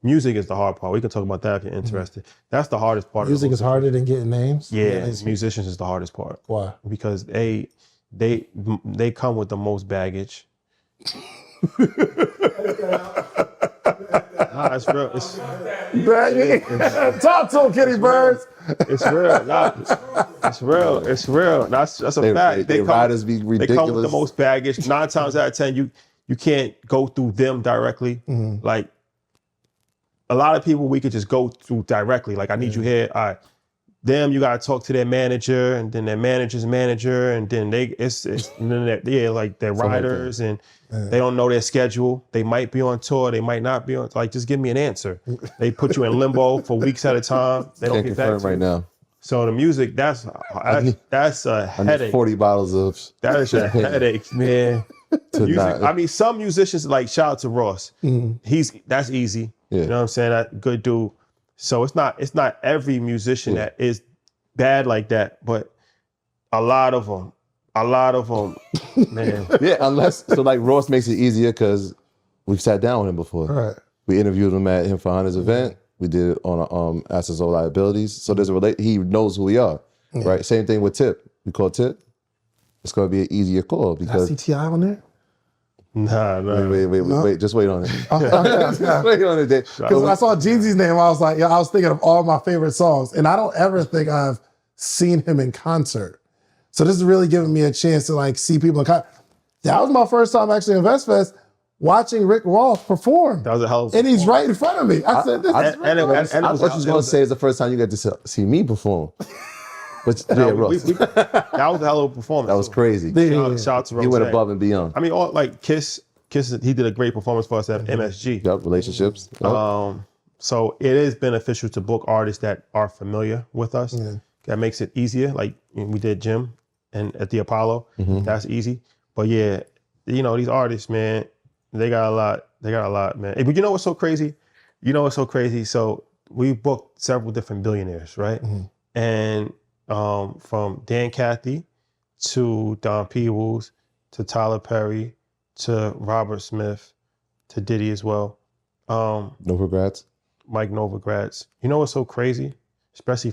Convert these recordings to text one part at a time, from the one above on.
Music is the hard part. We can talk about that if you're interested. That's the hardest part. Music is harder than getting names? Yeah, musicians is the hardest part. Why? Because they come with the most baggage. Nah, it's real. Talk to him, Kitty Birds. It's real. Nah, it's real. It's real. That's a fact. Riders be ridiculous. They come with the most baggage. 9 times out of 10, you can't go through them directly. Like a lot of people, we could just go through directly. Like I need you here. All right. Them, you gotta talk to their manager, and then their manager's manager, and then like their riders, and they don't know their schedule. They might be on tour, they might not be on. Like, just give me an answer. They put you in limbo for weeks at a time. They don't get back to right you. now. So the music, that's a headache. 40 bottles of. That is a headache, man. Music, I mean, some musicians, like shout out to Ross. That's easy. Yeah. You know what I'm saying? That good dude. So it's not every musician that is bad like that, but a lot of them, man. Yeah, so like Ross makes it easier because we've sat down with him before. Right. We interviewed him at him for Hunter's event. We did it on Assets of Liabilities. So there's he knows who we are, right? Same thing with Tip. We call Tip. It's going to be an easier call because. Is CTI on there? Nah. Wait, just wait on it. Just wait on it, Dave. Because when I saw Jeezy's name, I was like, I was thinking of all my favorite songs. And I don't ever think I've seen him in concert. So this is really giving me a chance to like see people in concert. That was my first time actually in VestFest watching Rick Ross perform. That was a hell of a And he's right in front of me. I said, this is Rick Ross. I thought you was going to say it's the first time you get to see me perform. But yeah, Ross. That was a hell of a performance. That was crazy. Shout out to Rose. He went above and beyond. I mean, Kiss, he did a great performance for us at MSG. Yep, relationships. Yep. So it is beneficial to book artists that are familiar with us. That makes it easier. Like we did Jim and at the Apollo. That's easy. But yeah, these artists, man, they got a lot. They got a lot, man. But you know what's so crazy? So we booked several different billionaires, right? And from Dan Cathy to Don Peebles to Tyler Perry to Robert Smith to Diddy as well. Novogratz. Mike Novogratz. You know what's so crazy? Especially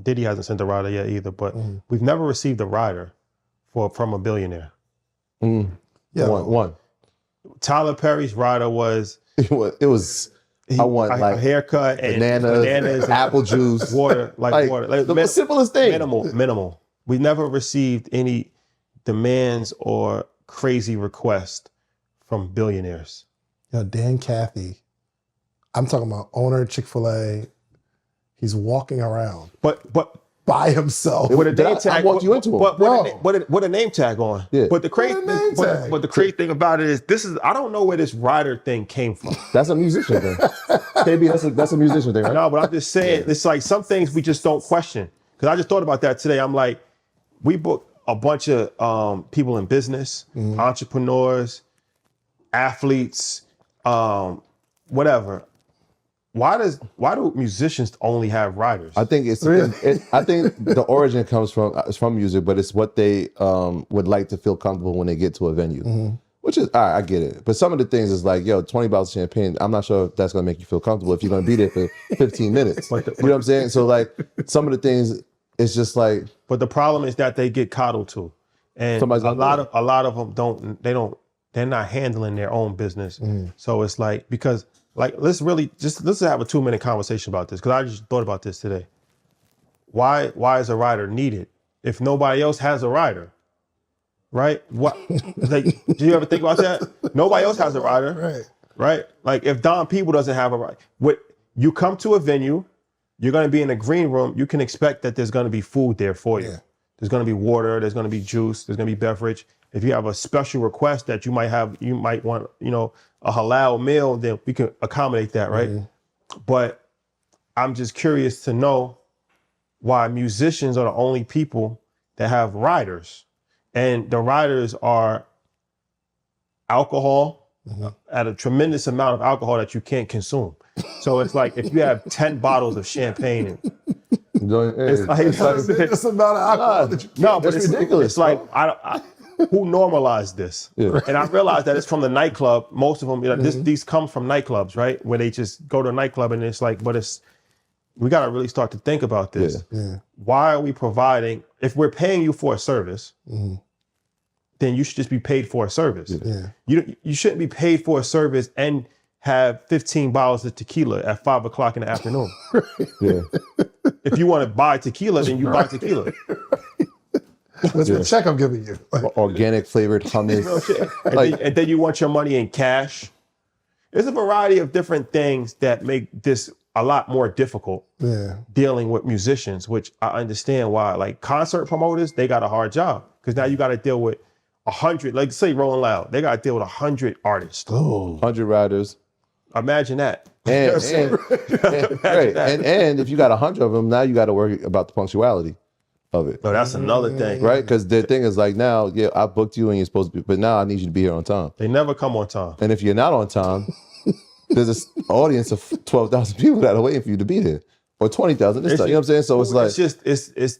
Diddy hasn't sent a rider yet either, but we've never received a rider from a billionaire. Yeah, one. Tyler Perry's rider was... It was I want a haircut and bananas and apple juice, water, water. Like the simplest thing. Minimal. We never received any demands or crazy requests from billionaires. Dan Cathy, I'm talking about owner of Chick-fil-A. He's walking around, but by himself. With a name tag. I walked you into him. What a name tag on. Yeah. But the crazy thing about it is I don't know where this rider thing came from. That's a musician thing. KB, that's a musician thing, right? No, but I'm just saying, it's like some things we just don't question. Because I just thought about that today. I'm like, we booked a bunch of people in business, entrepreneurs, athletes, whatever. Why do musicians only have riders? I think I think the origin comes from music, but it's what they would like to feel comfortable when they get to a venue. Which is, all right, I get it. But some of the things is like, 20 bottles of champagne, I'm not sure if that's gonna make you feel comfortable if you're gonna be there for 15 minutes. You know what I'm saying? So like some of the things, it's just like. But the problem is that they get coddled too. And a lot of them they're not handling their own business. So it's like, because like, let's have a 2-minute conversation about this, because I just thought about this today. Why is a rider needed if nobody else has a rider? Right? What? Like, do you ever think about that? Nobody else has a rider. Right? Like, if Don People doesn't have a rider, you come to a venue, you're going to be in a green room, you can expect that there's going to be food there for you. There's going to be water, there's going to be juice, there's going to be beverage. If you have a special request that you might want, a halal meal, then we can accommodate that, right? But I'm just curious to know why musicians are the only people that have riders. And the riders are alcohol, at a tremendous amount of alcohol that you can't consume. So it's like if you have 10 bottles of champagne, it's like this amount of alcohol that you can't that's ridiculous. It's like who normalized this? Yeah. And I realized that it's from the nightclub. Most of them, these come from nightclubs, right? Where they just go to a nightclub and it's like, we got to really start to think about this. Yeah. Why are we providing, if we're paying you for a service, then you should just be paid for a service. Yeah. You shouldn't be paid for a service and have 15 bottles of tequila at 5 o'clock in the afternoon. Yeah. If you want to buy tequila, then you buy tequila. What's the check I'm giving you? Organic flavored hummus. And then you want your money in cash. There's a variety of different things that make this a lot more difficult dealing with musicians, which I understand why. Like concert promoters, they got a hard job because now you got to deal with 100, like say Rolling Loud, they got to deal with 100 artists. 100 riders. Imagine that. And if you got 100 of them, now you got to worry about the punctuality of it. No, that's another thing. Right? Because the thing is like now, I booked you and you're supposed to be, but now I need you to be here on time. They never come on time. And if you're not on time, there's an audience of 12,000 people that are waiting for you to be there. Or 20,000. You know what I'm saying? So it's like... It's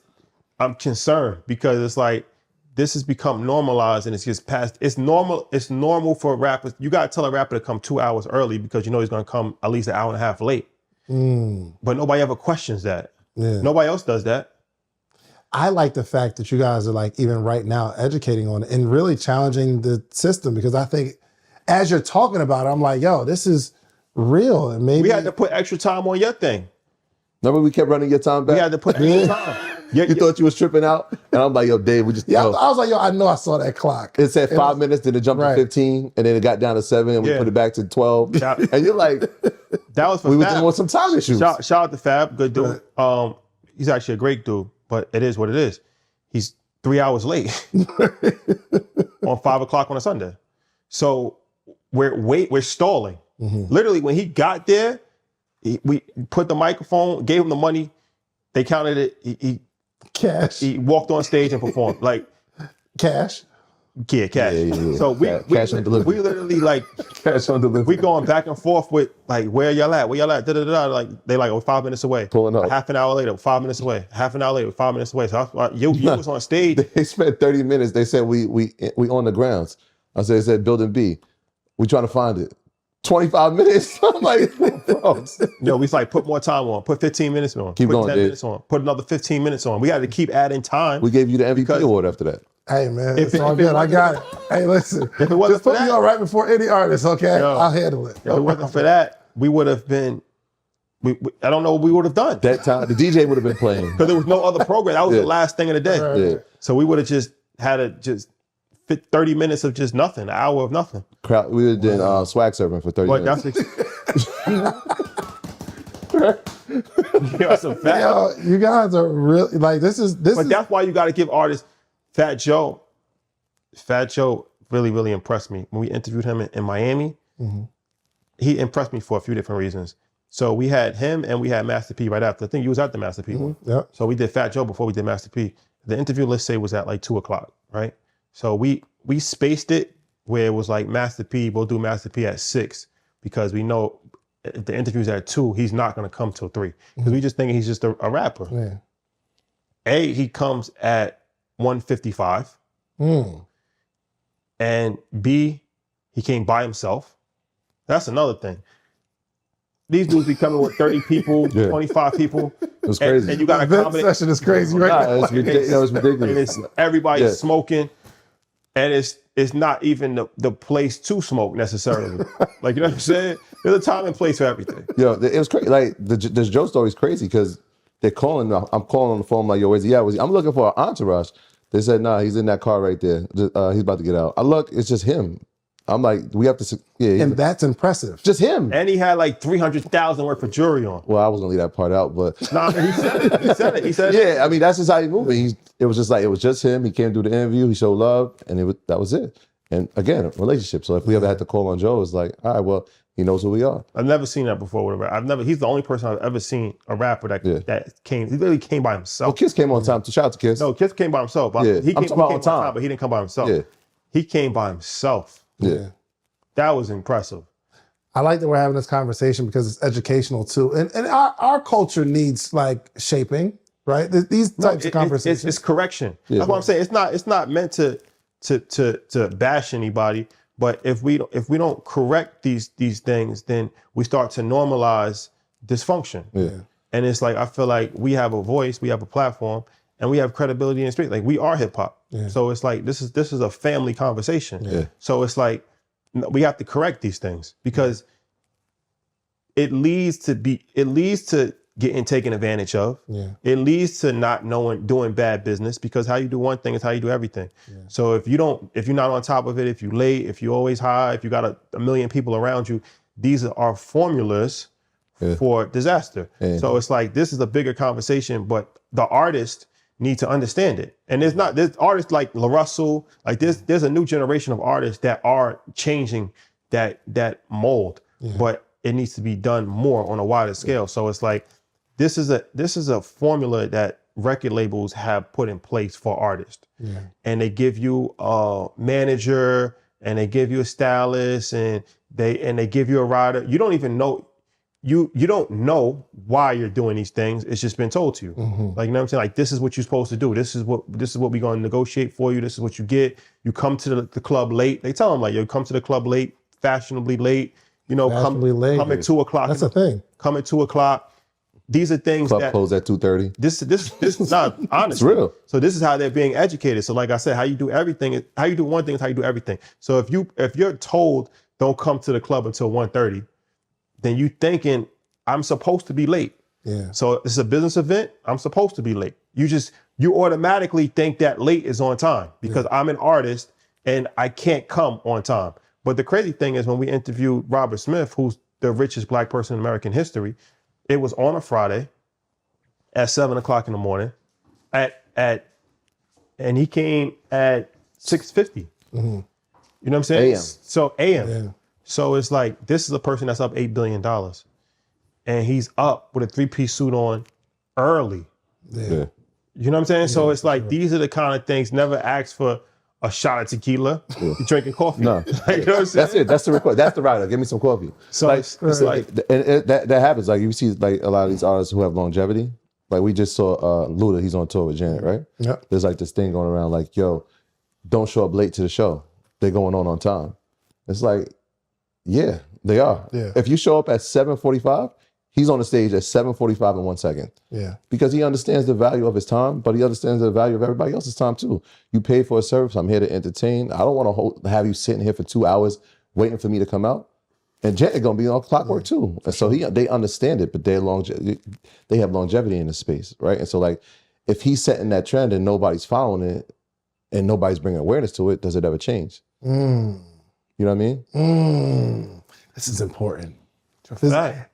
I'm concerned because it's like, this has become normalized and it's just past. It's normal for rappers. You got to tell a rapper to come 2 hours early because you know he's going to come at least an hour and a half late. But nobody ever questions that. Yeah. Nobody else does that. I like the fact that you guys are like, even right now, educating on it and really challenging the system, because I think as you're talking about it, I'm like, yo, this is real. And maybe we had to put extra time on your thing. Remember we kept running your time back? We had to put extra time. You thought you was tripping out? And I'm like, yo, Dave, we just... I was like, yo, I know I saw that clock. It said 5 minutes, then it jumped to 15, and then it got down to 7, and we put it back to 12. And you're like... That was for we were Fab. dealing with some time issues. Shout out to Fab, good dude. He's actually a great dude, but it is what it is. He's 3 hours late on 5 o'clock on a Sunday. So we're stalling. Literally, when he got there, we put the microphone, gave him the money, they counted it, Cash. he walked on stage and performed. Like, cash. Yeah, cash. Yeah. So cash on delivery. we literally like Cash on delivery. we going back and forth with like, where y'all at? Where y'all at? Da, da, da, da. Like they like, 5 minutes away. Pulling up. A half an hour later, 5 minutes away. Half an hour later, 5 minutes away. So you was on stage. They spent 30 minutes. They said we on the grounds. I said, it said building B. We trying to find it. 25 minutes. I'm like, bro. Yo, we like put more time on. Put 15 minutes on. Keep put going, 10 dude. minutes on. Put another 15 minutes on. We had to keep adding time. We gave you the MVP award after that. Hey, man, If it's it- all if it good. I wasn't got it. Hey, listen. If it wasn't Just put for me that- on right before any artist, okay? Yo. I'll handle it. If it wasn't for that, we would have been. I don't know what we would have done. That time, the DJ would have been playing. Because there was no other program. That was Yeah. the last thing of the day. Yeah. So we would have just had to just fit 30 minutes of just nothing, an hour of nothing. Crowd, we would have done swag serving for 30 But minutes. that's some fact. Yo, you guys are really, like, this is. But that's why you got to give artists. Fat Joe really, really impressed me. When we interviewed him in Miami, he impressed me for a few different reasons. So we had him and we had Master P right after. I think you was at the Master P one. Yep. So we did Fat Joe before we did Master P. The interview, let's say, was at like 2 o'clock, right? So we spaced it where it was like Master P, we'll do Master P at 6 because we know if the interview's at 2, he's not going to come till 3 because we just think he's just a rapper. Yeah. He comes at 1:55. And B, he came by himself. That's another thing. These dudes be coming with 30 people, 25 people. It was crazy. And you got to That accommodate. session is crazy right now. It's ridiculous. And it's everybody's Yeah. smoking. And it's not even the place to smoke necessarily. Like, you know what I'm saying? There's a time and place for everything. Yo, it was crazy. Like this Joe story is crazy because they're calling. I'm calling on the phone like, yo, where's he at? I'm looking for an entourage. They said, nah, he's in that car right there. He's about to get out. I look, it's just him. I'm like, we have to. Yeah, And that's impressive. just him. And he had like 300,000 worth of jewelry on. Well, I was gonna leave that part out, but Nah, he said it. He said it. He said it. yeah, I mean that's just how he's moving. It was just like it was just him. He came do the interview. He showed love, and that was it. And again, a relationship. So if we ever had to call on Joe, it's like, all right, well, he knows who we are. I've never seen that before with a rapper. He's the only person I've ever seen a rapper that came. He literally came by Well, himself. Kiss came on time. Shout out to Kiss. No, Kiss came by himself. Yeah. He I'm came, talking about he on came time. but he didn't come by himself. Yeah. He came by himself. Yeah. That was impressive. I like that we're having this conversation because it's educational too. And our culture needs like shaping, right? These types of conversations. It's correction. Yeah. That's what I'm saying. It's not meant to to bash anybody, but if we don't correct these things, then we start to normalize dysfunction. Yeah. And it's like, I feel like we have a voice, we have a platform, and we have credibility in the street. Like, we are hip hop. Yeah. So it's like, this is a family conversation. Yeah. So it's like, we have to correct these things, because it leads to getting taken advantage of. Yeah. It leads to not doing bad business, because how you do one thing is how you do everything. Yeah. So if you're not on top of it, if you're late, if you're always high, if you got a million people around you, these are formulas for disaster. Yeah. So it's like, this is a bigger conversation, but the artists need to understand it. And there's artists like La Russell, like there's a new generation of artists that are changing that mold, but it needs to be done more on a wider scale. So it's like, this is a formula that record labels have put in place for artists. Yeah. And they give you a manager, and they give you a stylist, and they give you a rider. You don't even know, you don't know why you're doing these things. It's just been told to you. Mm-hmm. Like, you know what I'm saying? Like, this is what you're supposed to do. This is what we're going to negotiate for you. This is what you get. You come to the club late. They tell them, like, you come to the club late, fashionably late. You know, come at 2 o'clock. That's a thing. Come at 2 o'clock. These are things Club close at 2:30. This is not honest. It's real. So this is how they're being educated. So like I said, how you do one thing is how you do everything. So if you're told don't come to the club until 1:30, then you thinking I'm supposed to be late. Yeah. So it's a business event. I'm supposed to be late. You automatically think that late is on time, because I'm an artist and I can't come on time. But the crazy thing is, when we interviewed Robert Smith, who's the richest black person in American history, it was on a Friday at 7 o'clock in the morning and he came at 6:50. Mm-hmm. You know what I'm saying? AM. So AM. Yeah. So it's like, this is a person that's up $8 billion, and he's up with a 3-piece suit on early. Yeah. You know what I'm saying? Yeah, so it's like, these are the kind of things. Never ask for a shot of tequila. Yeah. You're drinking coffee. No. Like, you know what I'm saying? That's it. That's the request. That's the rider. Give me some coffee. So it's like, and that happens. Like, you see, like, a lot of these artists who have longevity. Like, we just saw Luda. He's on tour with Janet, right? Yeah. There's like this thing going around, like, yo, don't show up late to the show. They're going on time. It's like, yeah, they are. Yeah. If you show up at 7:45, he's on the stage at 7:45 in 1 second. Yeah. Because he understands the value of his time, but he understands the value of everybody else's time too. You pay for a service. I'm here to entertain. I don't want to have you sitting here for 2 hours waiting for me to come out. And Janet gonna be on clockwork too. And so they understand it, but they have longevity in the space, right? And so, like, if he's setting that trend and nobody's following it and nobody's bringing awareness to it, does it ever change? You know what I mean? This is important.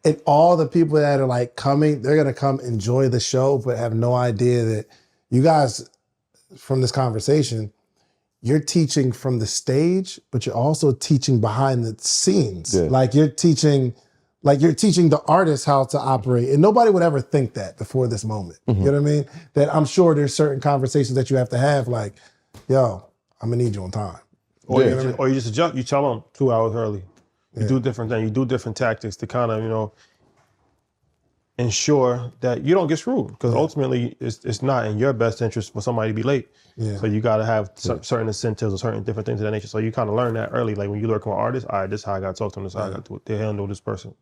And all the people that are like coming, they're gonna come enjoy the show, but have no idea that you guys, from this conversation, you're teaching from the stage, but you're also teaching behind the scenes. Yeah. Like, you're teaching the artists how to operate. And nobody would ever think that before this moment. Mm-hmm. You know what I mean? That I'm sure there's certain conversations that you have to have, like, yo, I'm gonna need you on time. Or you just adjust, you tell them 2 hours early. You do different things, you do different tactics to kind of, you know, ensure that you don't get screwed, because ultimately it's not in your best interest for somebody to be late. Yeah. So you got to have certain incentives or certain different things of that nature. So you kind of learn that early. Like, when you work with artists, all right, this is how I got to talk to them, this is how I got to handle this person.